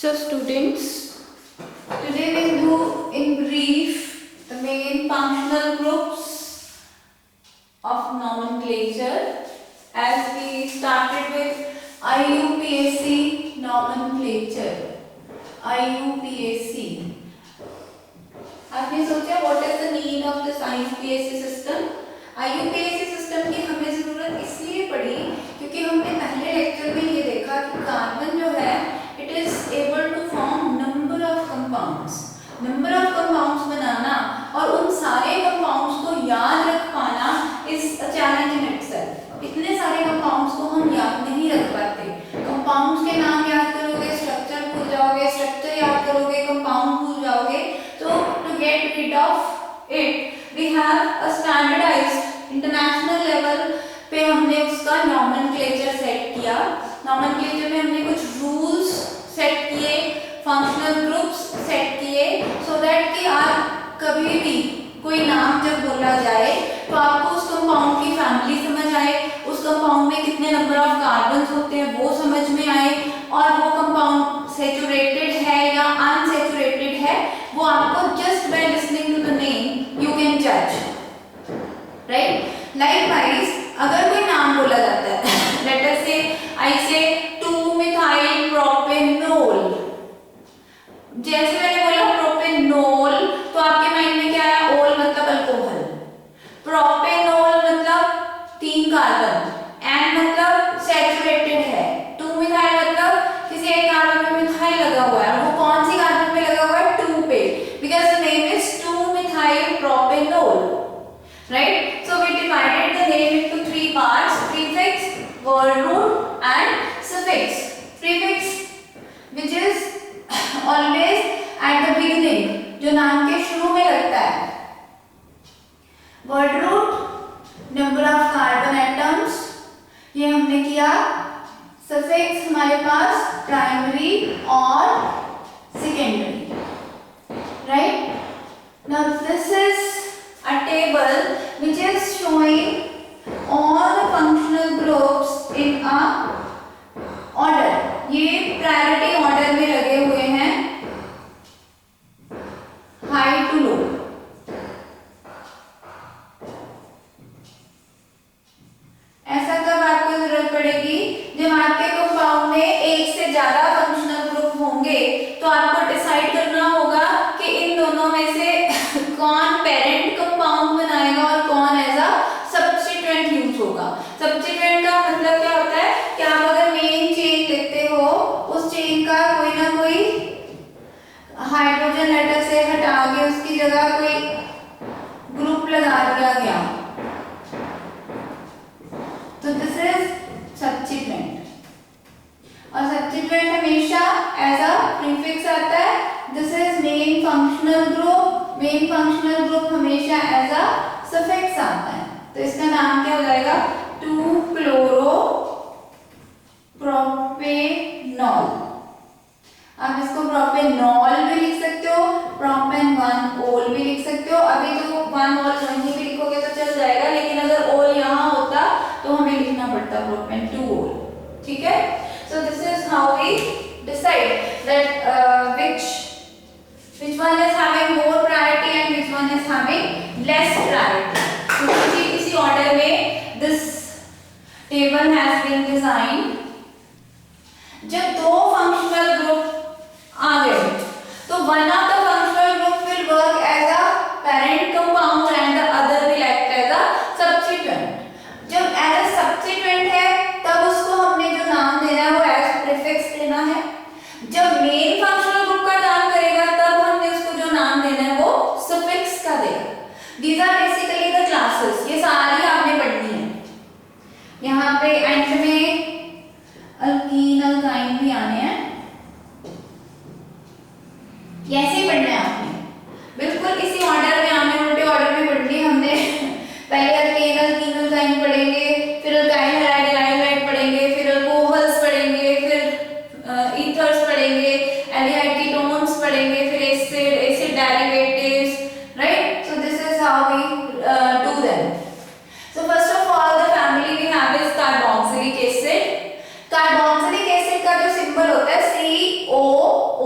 So students, today we'll do in brief the main functional groups of nomenclature as we started with IUPAC nomenclature. IUPAC. आपने सोचा what is the need of this IUPAC system? IUPAC system की हमें ज़रूरत इसलिए पड़ी क्योंकि हमने पहले लेक्चर में ये देखा कि कार्बन जो है it is able to form number of compounds. Number of compounds बनाना और उन सारे compounds को याद रख पाना is a challenge in itself. इतने सारे compounds को हम याद नहीं रख पाते. Compounds के नाम याद करोगे, structure भूल जाओगे, structure याद करोगे, compound भूल जाओगे. तो to get rid of it, we have a standardized international level पे हमने उसका nomenclature set किया. nomenclature में हमने कुछ rules सेट किए, फंक्शनल ग्रुप्स सेट किए, सो दैट कि आप कभी भी कोई नाम जब बोला जाए तो आपको उस कंपाउंड की फैमिली समझ आए, उस कंपाउंड में कितने नंबर ऑफ कार्बन्स होते हैं वो समझ में आए और वो कंपाउंड सैचुरेटेड है या अनसैचुरेटेड है वो आपको just by listening to the name you can जज, राइट. लाइकवाइज अगर कोई नाम बोला जाता है, लेट अस से आई से 2-methyl propanol, जैसे मैंने बोला प्रोपेनोल तो आपके माइंड में क्या आया? ओल मतलब अल्कोहल, प्रोपेनोल मतलब 3 कार्बन, एन मतलब सैचुरेटेड है, 2-methyl मतलब किसी एक कार्बन में मिथाइल लगा हुआ है. वो कौन सी कार्बन पे लगा हुआ है? 2 पे, because the name is 2-methyl propanol, right? So we divided the name into 3 parts: prefix, word root and suffix. Prefix which is always at the beginning, जो नाम के शुरू में लगता है. word root number of carbon atoms, ये हमने किया. suffix हमारे पास primary और secondary, right? Now this is a table which is showing all the functional groups in a order. ये प्रायोरिटी ऑर्डर में लगे हुए हैं, हाई टू लो. ऐसा कब आपको जरूरत पड़ेगी? जब आपके कंपाउंड में एक से ज्यादा फंक्शनल ग्रुप होंगे तो आपको डिसाइड करना होगा कि इन दोनों में से कौन पेरेंट कंपाउंड बनाएगा और कौन एज अ सब्स्टिट्यूएंट यूज होगा. सब्स्टिट्यूएंट का मतलब क्या होता है कि आप अगर मेन चेन लेते हो उस चेन का कोई ना कोई हाइड्रोजन लेटर से हटा के उसकी जगह कोई ग्रुप लगा दिया गया तो दिस इज सब्स्टिट्यूएंट. और सब्स्टिट्यूएंट हमेशा एज अ प्रीफिक्स आता है. This is main functional group. Main functional group हमेशा एज अ सफिक्स आता है. तो इसका नाम क्या हो जाएगा? 2-chloro propanol. आप इसको प्रोपेनॉल भी लिख सकते हो, प्रोपेन-1-ओल भी लिख सकते हो. अभी तो 1-ओल वहीं भी लिखोगे तो चल जाएगा, लेकिन अगर ओल यहाँ होता तो हमें लिखना पड़ता प्रोपेन-2-ओल. ठीक है. So this is how we decide that which one is having more priority and which one is having less priority. तो इसी order में this table has been designed. जब 2 functional group आ गए तो one of the functional group will work as a parent compound and the other will act as a substituent. जब as a substituent है तब उसको हमने जो नाम देना है वो as prefix देना है. जब main functional group का काम करेगा तब हमने उसको जो नाम देना है वो suffix का देगा. These are basically the classes. ये सारी आपने पढ़नी है. यहाँ पे एंड में अल्कीन अल्काइन भी आने हैं. ऐसे पढ़ना है आपने, बिल्कुल इसी ऑर्डर में आने, उल्टे ऑर्डर में पढ़नी है. हमने पहले अल्केन अल्कीन अल्काइन पढ़ेंगे, फिर अल्काइल हैलाइड हैलाइड पढ़ेंगे, फिर अल्कोहल्स पढ़ेंगे, फिर ईथर्स पढ़ेंगे, एल्डिहाइड कीटोन्स पढ़ेंगे, फिर acid acid derivatives, right. So this is how we do them. So first of all the family we have is carboxylic acid. Carboxylic acid का जो symbol होता है COO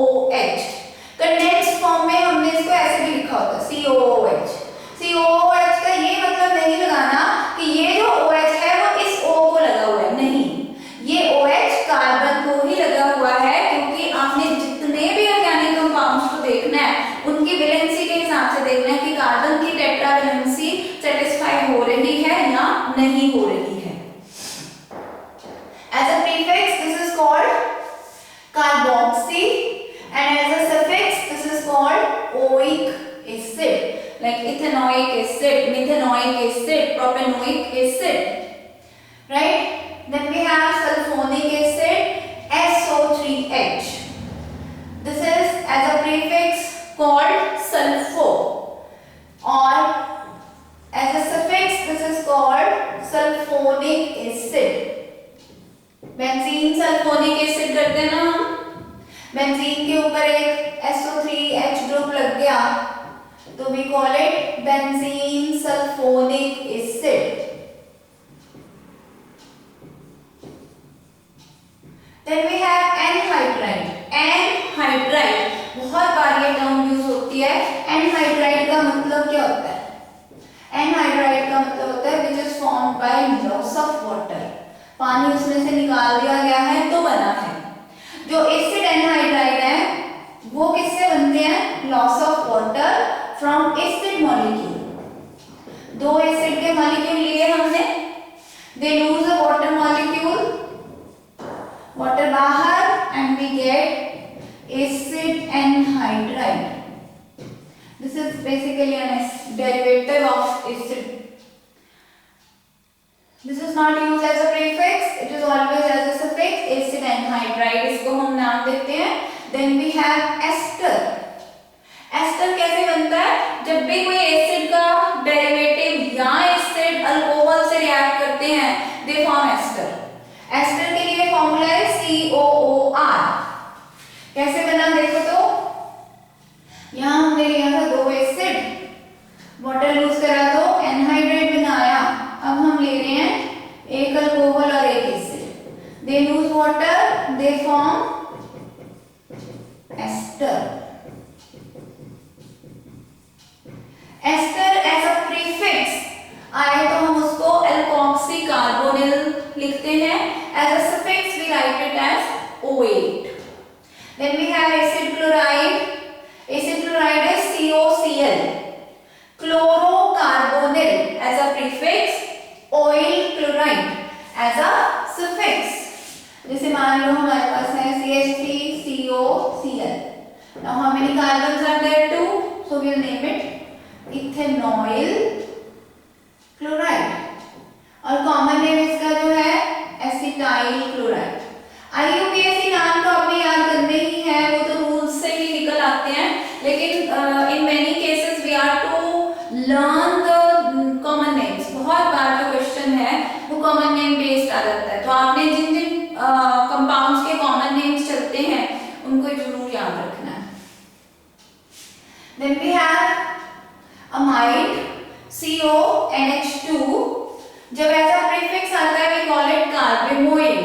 acid, methanoic acid, propanoic acid, right? Then we have sulfonic acid, SO3H. This is as a prefix called sulfo, or as a suffix this is called sulfonic acid. Benzene sulphonic acid करते हैं ना हम, benzene के ऊपर एक SO3H group लग गया तो we call it benzene sulfonic acid. Then we have anhydride. Anhydride बहुत बार ये टर्म यूज होती है. Anhydride का मतलब क्या होता है? Anhydride का मतलब होता है which is formed by loss of water. पानी उसमें से निकाल दिया गया है तो बना है. जो एसिड एनहाइड्राइड है वो किससे बनते हैं? Loss of water from acid molecule. दो एसिड के मॉलिक्यूल लिए हमने, they lose a water molecule, water बाहर and we get acid anhydride. This is basically an derivative of acid. This is not used as a prefix, it is always as a suffix. Acid anhydride इसको हम नाम देते हैं. Then we have ester. Ester कैसे बनता है? जब भी कोई एसिड का डेरिवेटिव या एसिड अल्कोहल से रिएक्ट करते हैं, they form ester. Ester के लिए फॉर्मूला है COOR. कैसे बना देखो तो, यहाँ हमने लिया था दो एसिड, वाटर लूज करा तो एनहाइड्राइड बनाया. अब हम ले रहे हैं एक अल्कोहल और एक acid. They lose water, they form ester. Ester as a prefix आए तो हम उसको एल्कोक्सी कार्बोनिल लिखते हैं. As a suffix we write it as O8. Then we have acid chloride. Acid chloride है COCl. Chlorocarbonyl as a prefix, oyl chloride as a suffix. जैसे मान लो हमारे पास है CH3COCl. Now how many carbons are there? 2. So we will name it ethanoyl chloride. और common name इसका जो है एसिटाइल क्लोराइड. IUPAC नाम तो आपने याद करने ही है, वो तो रूल्स से ही निकल आते हैं. लेकिन in many cases we are to learn the common names. बहुत बार जो क्वेश्चन है वो कॉमन नेम बेस्ड आ जाता है, तो आपने जिन जिन कंपाउंड्स के कॉमन नेम्स चलते हैं उनको जरूर याद रखना है. Then we have amide CONH2. जब ऐसा प्रीफिक्स आता है वी कॉल इट कार्बेमोइड,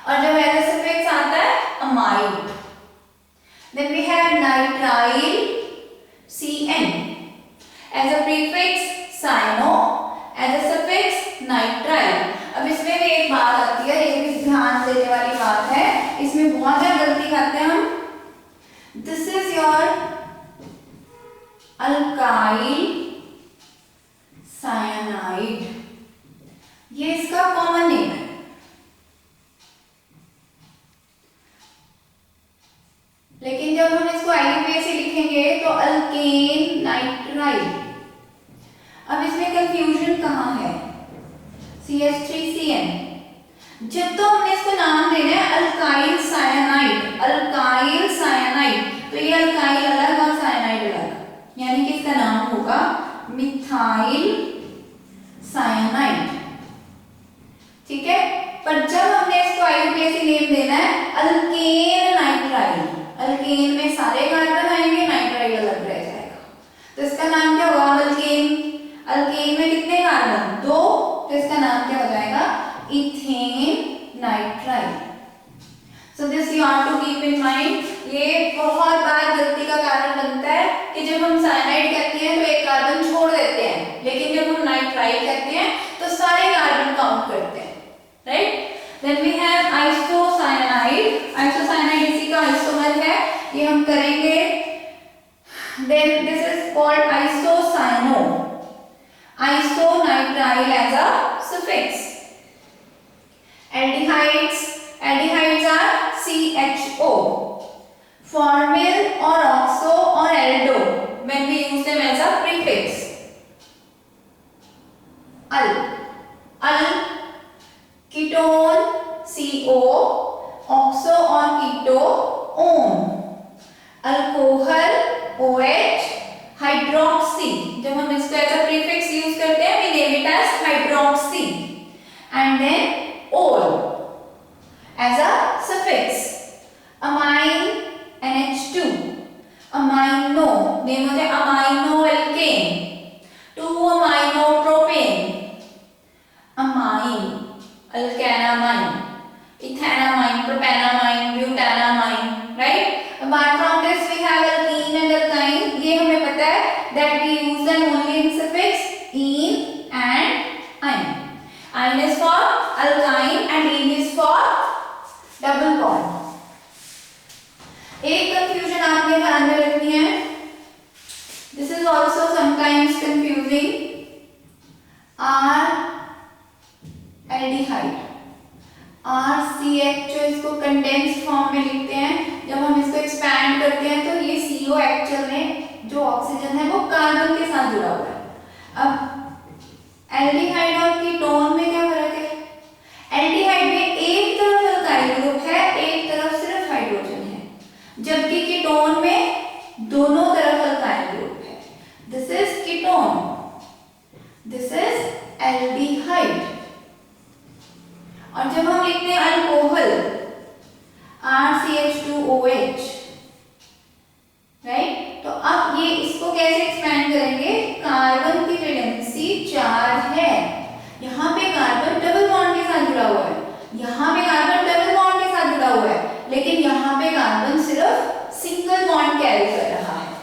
और जब ऐसा सफिक्स आता है amide. Then we have nitrile CN. As a prefix cyano, as a suffix nitrile. अब इसमें भी एक बात आती है, ये भी ध्यान देने वाली बात है, इसमें बहुत ज्यादा गलती करते हैं हम. This is your alkyl cyanide. ये इसका कॉमन नेम है. लेकिन जब हम इसको IUPAC लिखेंगे तो अल्केन नाइट्राइल. अब इसमें कंफ्यूजन कहाँ है? CH3CN. जब तो हमने इसको नाम देना है अल्काइल साइनाइड, अल्काइल साइनाइड, तो ये अल्काइल अलग और साइनाइड अलग, यानी कि इसका नाम होगा मिथाइल साइनाइड. ठीक है. पर जब हमने इसको IUPAC नेम देना है अल्केन नाइट्राइल, अल्केन में सारे कार्बन आएंगे, नाइट्राइल अलग रह जाएगा, तो इसका नाम क्या होगा? अल्केन. अल्केन में कितने कार्बन? 2, तो इसका नाम क्या हो जाएगा? Ethane nitrile. So this you have to keep in mind. ये बहुत बार गलती का कारण बनता है कि जब हम साइनाइड कहते हैं तो एक कार्बन छोड़ देते हैं, लेकिन जब हम नाइट्राइल कहते हैं तो सारे कार्बन काउंट करते हैं. Right. Then we have isocyanide. Isocyanide इसी का आइसोमर है, ये हम करेंगे. Then this is called isocyano. Isonitrile as a suffix. Aldehydes. Aldehydes are CHO. Formyl or oxo or aldo when we use them as a prefix. Al, al ketone CO, oxo और keto one, alcohol OH, hydroxy, जब हम इसको as a prefix use करते हैं we name it as hydroxy, and then ol as a suffix, amine NH2, amino name होते हैं amino alkane, 2 amino propane, amine alkanamine, ethanamine, propanamine, butanamine, right. Apart from this we have alkene and alkyne, ये हमें पता है that we use them only in suffix ene and ine. Ine is for alkyne and ene is for double bond. एक confusion आपने ध्यान में रखनी है, this is also sometimes confusing, R aldehyde, RCH जो इसको कंडेंस्ड फॉर्म में लिखते हैं, जब हम इसको एक्सपैंड करते हैं तो ये CO एक्चुअल में जो ऑक्सीजन है वो कार्बन के साथ जुड़ा हुआ है। अब एल्डिहाइड और कीटोन में क्या फर्क है? एल्डिहाइड में एक तरफ अल्काइल ग्रुप है, एक तरफ सिर्फ हाइड्रोजन है, जबकि कीटोन में दोनों तरफ अल्काइल ग्रुप है। This is ketone, this is aldehyde. और जब हम लिखते हैं अल्कोहल RCH2OH, राइट, तो अब ये इसको कैसे एक्सपेंड करेंगे? कार्बन की वैलेंसी 4 है, यहाँ पे कार्बन डबल बॉन्ड के साथ जुड़ा हुआ है, यहाँ पे कार्बन डबल बॉन्ड के साथ जुड़ा हुआ है, लेकिन यहाँ पे कार्बन सिर्फ सिंगल बॉन्ड कैरी कर रहा है,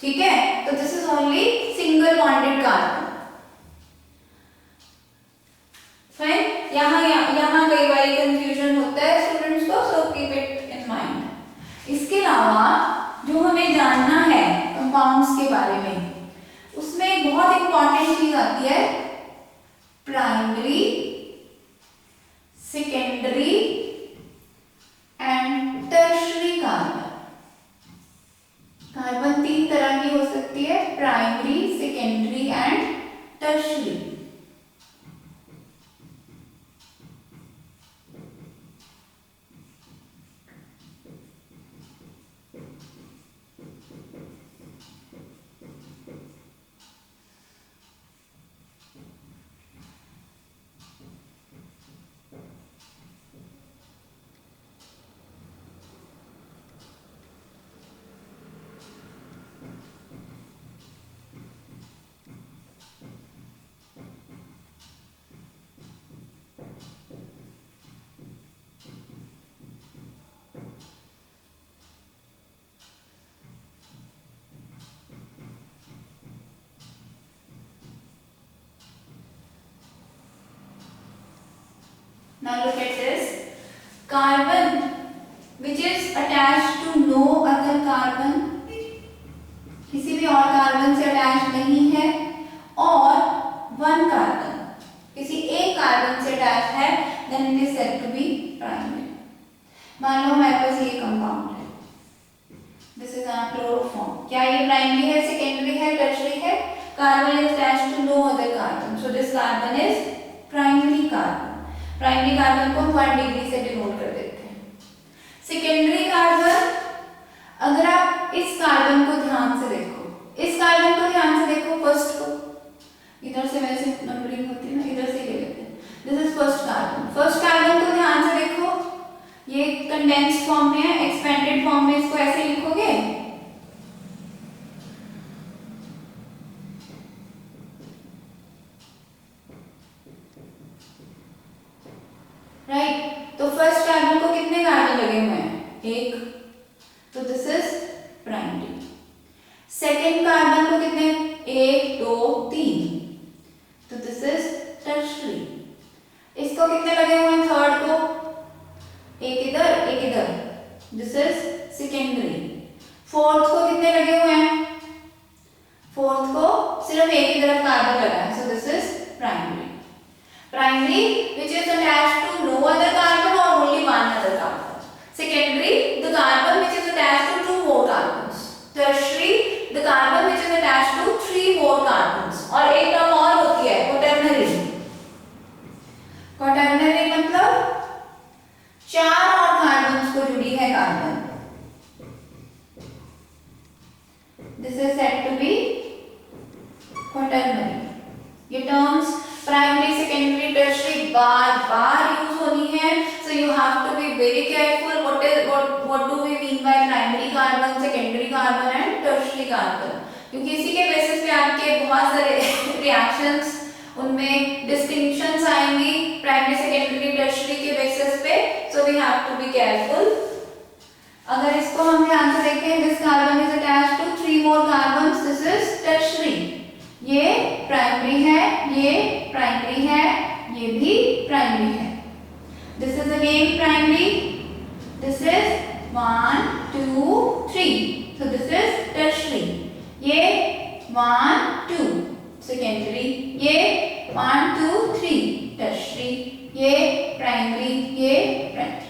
ठीक है। तो this is only single bonded carbon. Fine, यहाँ कई बार कंफ्यूजन होता है स्टूडेंट्स को, so keep it in mind. इसके अलावा जो हमें जानना है कंपाउंड्स के बारे में, उसमें एक बहुत इंपॉर्टेंट चीज आती है primary, secondary and tertiary carbon. Carbon 3 तरह की हो सकती है, primary, secondary and tertiary. Now look at this. Carbon which is attached to no other carbon, किसी भी और कार्बन से अटैच नहीं है, और one carbon किसी एक कार्बन से अटैच है, then it is said to be primary. मान लो हमारे पास ये कंपाउंड है, this is a chloroform. क्या ये प्राइमरी है, सेकेंडरी है, टर्शियरी है? Carbon is attached to no other carbon, so this carbon is primary carbon. Primary carbon को 1 डिग्री से डिनोट कर देते हैं। सेकेंडरी कार्बन, अगर आप इस कार्बन को ध्यान से देखो, इस कार्बन को ध्यान से देखो, फर्स्ट को, इधर से वैसे नंबरिंग होती है ना, इधर से ले लेते हैं, this is first carbon. First carbon को ध्यान से देखो, ये कंडेंस्ड फॉर्म में है, एक्सपेंडेड फॉर्म में इसको ऐसे लिखोगे, राइट। तो फर्स्ट कार्बन को कितने कार्बन लगे हुए हैं? 1, तो this is primary. Second carbon को कितने? 1 2 3, तो दिस इज टर्शियरी। इसको कितने लगे हुए हैं? थर्ड को 1 इधर 1 इधर, दिस इज सेकेंडरी। फोर्थ को कितने लगे हुए हैं? फोर्थ को सिर्फ एक ही तरफ कार्बन लगा है, so this is primary. Primary which is attached to no other carbon or only one other carbon. Secondary, the carbon which is attached to 2 more carbons. Tertiary, the carbon which is attached to 3 more carbons. और एक term और होती है quaternary. carbon. This is said to be quaternary. ये terms primary, secondary, tertiary बार बार use होनी है. So you have to be very careful. What do we mean by primary carbon, secondary carbon and tertiary carbon? क्योंकि इसी के basis पे आपके बहुत सारे रिएक्शंस उनमें डिस्टिंक्शंस आएंगी प्राइमरी, सेकेंडरी, टर्शियरी के बेसिस पे. So we have to be careful. अगर इसको हम ध्यान से देखें, this carbon is attached to 3 more carbons. This is tertiary. ये प्राइमरी है, ये प्राइमरी है, ये भी प्राइमरी है. This is again primary. This is 1 2 3. So this is tertiary. ये 1 2 सेकेंडरी, ये 1 2 3 टर्शियरी, ये प्राइमरी, ये प्राइमरी.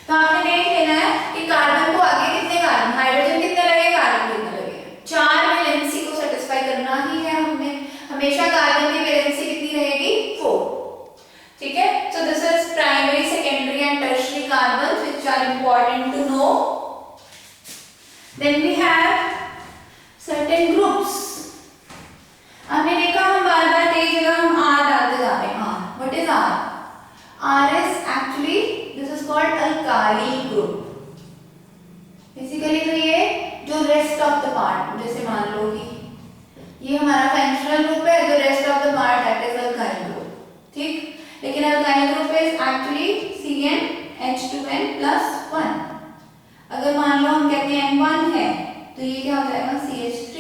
तो आपने देख लेना है कि कार्बन को आगे कितने कार्बन, हाइड्रोजन कितने लगे, कार्बन कितने लगे. 4 वैलेंसी को सेटिस्फाई करना ही है हमने. हमेशा कार्बन की वैलेंसी कितनी रहेगी, 4. ठीक है. So this is primary, secondary and tertiary carbon which are important to know. Then we have certain groups. आपने देखा हम बार बार एक जगह हम R डालते जा रहे हैं. हाँ, what is R? R is actually this is called alkyl group. Basically तो ये जो रेस्ट ऑफ द पार्ट, जैसे मान लो कि ये हमारा फंक्शनल ग्रुप है, जो rest of the part that is alkyl group. ठीक. लेकिन alkyl group is actually CnH2n+1. अगर मान लो हम कहते हैं N1 है तो ये क्या हो जाएगा, CH3.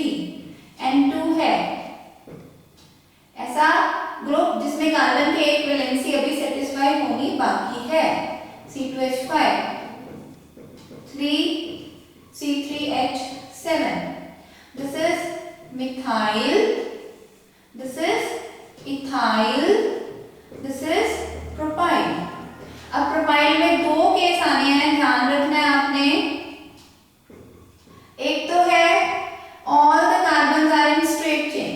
N2 है ऐसा ग्रुप जिसमें कार्बन की एक वैलेंसी अभी सेटिस्फाई होनी बाकी है. C2H5, 3C3H7. This is methyl. This is ethyl. This is propyl. अब propyl में 2 केस आने हैं, ध्यान रखना है आपने. एक तो है all the carbons are in straight chain.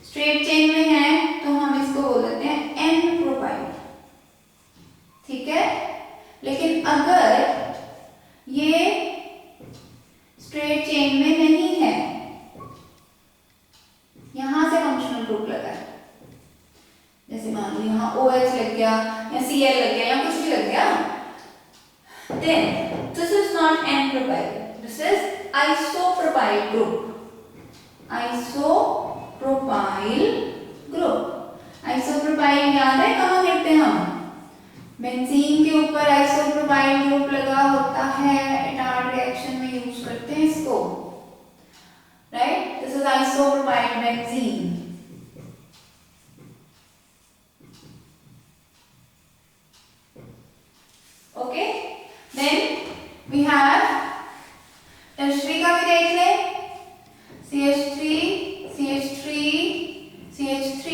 Straight chain में है तो हम इसको बोल देते हैं N प्रोपाइल. ठीक है. लेकिन अगर ये स्ट्रेट चेन में नहीं है, यहां से फंक्शनल ग्रुप लगा है, जैसे मान लो यहाँ OH लग गया या Cl लग गया या कुछ भी लग गया, then this is not N propyl. This is isopropyl group. Isopropyl group. Isopropyl याद है कहाँ लिखते हैं हम? बेंजीन के ऊपर isopropyl ग्रुप लगा होता है, एटार्ड रिएक्शन में यूज करते हैं इसको. Right. This is isopropyl benzene. Okay. Then we have tertiary का भी देख ले. CH3 CH3 CH3.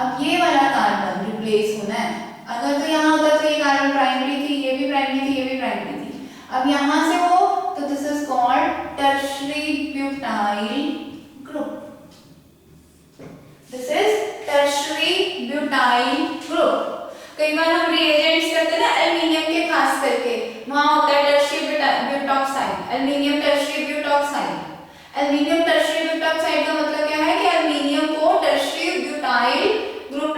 अब ये वाला कार्बन रिप्लेस होना है. अगर तो यहाँ होता तो ये कार्बन प्राइमरी थी, ये भी प्राइमरी थी, ये भी प्राइमरी थी. अब यहाँ से हो तो this is called tertiary butyl group. This is tertiary butyl group. कई बार हम रिएजेंट्स करते हैं ना एल्युमिनियम के, खास करके वहां होता है tertiary butoxide, aluminium tertiary butoxide. Aluminium tertiary butoxide का मतलब क्या है कि एल्युमिनियम को टर्शियरी ब्यूटाइल ग्रुप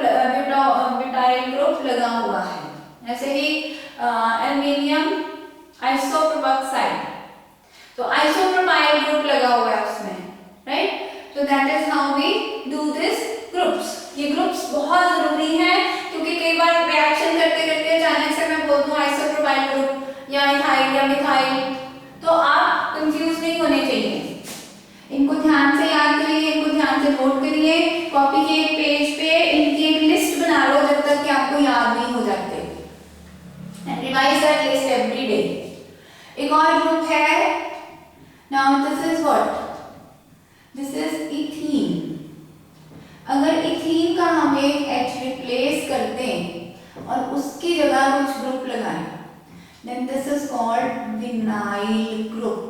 लगा हुआ है. जैसे ही एल्युमिनियम आइसोप्रोपाइल, तो आइसोप्रोपाइल ग्रुप लगा हुआ है उसमें. Right. So that is how we do this groups. ये ग्रुप्स बहुत जरूरी हैं क्योंकि कई बार रिएक्शन करते करते अचानक से मैं बोल दूं आइसोप्रोपाइल ग्रुप या इथाइल या मिथाइल, तो आप कंफ्यूज नहीं होने चाहिए. इनको ध्यान से याद करिए, इनको ध्यान से नोट करिए. कॉपी के एक पेज पे इनकी एक लिस्ट बना लो जब तक कि आपको याद नहीं हो जाते. And revise that list every day. एक और ग्रुप है. Now this is what? This is ethene. अगर इथीन का हम एक H रिप्लेस कर दें और उसकी जगह कुछ ग्रुप लगाएं, then this is called vinyl group.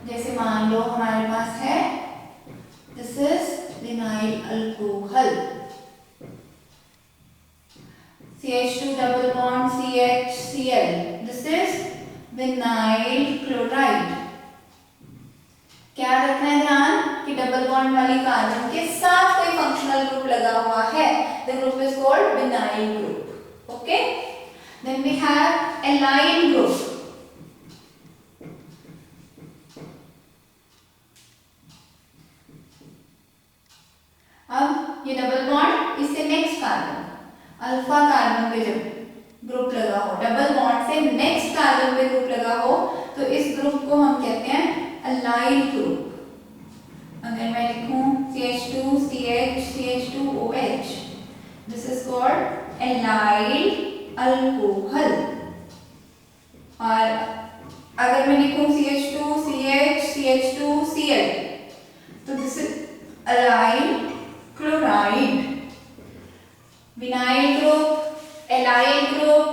जैसे मान लो हमारे पास है this is vinyl alcohol. CH2 double bond CH Cl. This this is vinyl chloride. क्या रखना है ध्यान कि डबल बॉन्ड वाली कार्बन के साथ कोई फंक्शनल ग्रुप लगा हुआ है, the group is called vinyl group. Okay, then we have allyl group. अब ये डबल बॉन्ड इससे नेक्स्ट कार्बन अल्फा कार्बन पे जब ग्रुप लगा हो, डबल बॉन्ड से नेक्स्ट कार्बन पे ग्रुप लगा हो, तो इस ग्रुप को हम कहते हैं अलाइल ग्रुप। अगर मैं लिखूं CH2 CH CH2OH, this is called allyl alcohol. और अगर मैं लिखूं CH2 CH CH2 Cl, तो this is allyl chloride. Vinyl group, allyl group,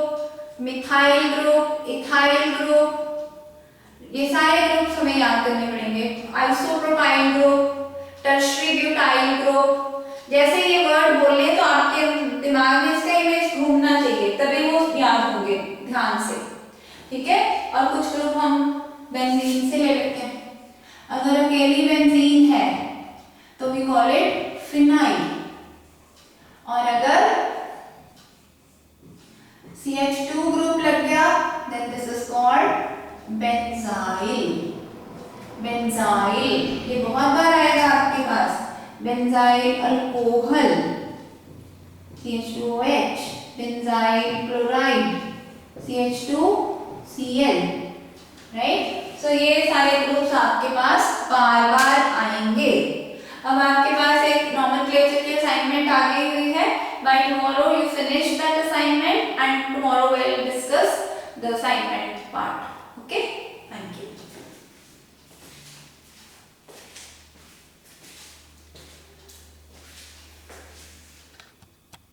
methyl group, ethyl group, ये सारे ग्रुप्स हमें याद करने पड़ेंगे। Isopropyl group, tertiary butyl group, जैसे ये वर्ड बोले तो आपके दिमाग में इसका इमेज घूमना चाहिए, तभी वो याद होंगे ध्यान से, ठीक है। और कुछ ग्रुप हम बेंजीन से ले लेते हैं। अगर अकेली बेंजीन है तो वी कॉल इट फिनाइल, और अगर CH2 ग्रुप लग गया then this is called benzyl. Benzyl ये बहुत बार आएगा आपके पास, benzyl alcohol CH2OH, benzyl chloride CH2Cl, right. So ये सारे ग्रुप्स आपके पास बार बार आएंगे। अब आपके पास एक नॉमेनक्लेचर की असाइनमेंट आ गई हुई है। By tomorrow you finish that assignment and tomorrow we'll discuss the assignment part.